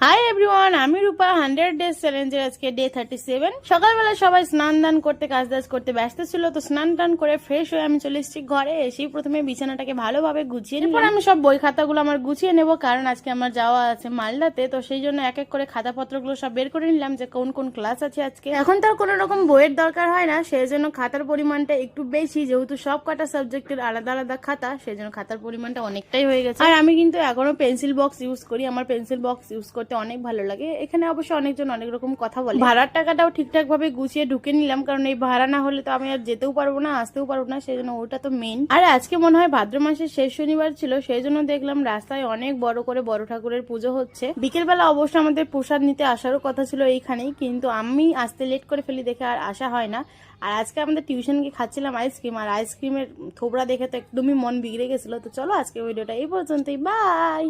Hi everyone, আমি রূপা 100 days চ্যালেঞ্জের আজকে ডে 37। সকালবেলা সবাই স্নান দান করতে কাজ করতে ব্যস্ত ছিল, তো স্নান টান করে ফ্রেশ হয়ে আমি চলে এসেছি ঘরে। এসেই প্রথমে বিছানাটাকে ভালোভাবে গুছিয়ে নিলাম। আমি সব বই খাতাগুলো আমার গুছিয়ে নেব, কারণ আজকে আমার যাওয়া আছে মালদাতে, তো সেই জন্য এক এক করে খাতাপত্রগুলো সব বের করে নিলাম যে কোন কোন ক্লাস আছে আজকে। এখন তো আর কোনো রকম বইয়ের দরকার হয় না, সেই জন্য খাতার পরিমাণটা একটু বেশি, যেহেতু সব কটা সাবজেক্টের আলাদা আলাদা খাতা, সেই জন্য খাতার পরিমাণটা অনেকটাই হয়ে গেছে। আর আমি কিন্তু এখনো পেন্সিল বক্স ইউজ করি, আমার পেন্সিল বক্স ইউজ করতে অনেক ভালো লাগে। এখানে অবশ্য অনেকজন অনেক রকম কথা বলে। ভাড়ার টাকাটাও ঠিকঠাক ভাবে গুছিয়ে ঢুকে নিলাম, কারণ এই ভাড়া না হলে তো আমি আর যেতেও পারবো না, আসতেও পারবো না, সেই জন্য ওটা তো মেন। আর আজকে মনে হয় ভাদ্র মাসের শেষ শনিবার ছিল, সেই জন্য দেখলাম রাস্তায় অনেক বড় করে বড় ঠাকুরের পুজো হচ্ছে। বিকেলবেলা অবশ্য আমাদের প্রসাদ নিতে আসারও কথা ছিল এইখানেই, কিন্তু আমি আসতে লেট করে ফেলি দেখে আর আসা হয় না। আর আজকে আমাদের টিউশন গিয়ে খাচ্ছিলাম আইসক্রিম, আর আইসক্রিমের থোবড়া দেখে তো একদমই মন বিগড়ে গেছিল। তো চলো আজকে ভিডিওটা এই পর্যন্তই, বাই।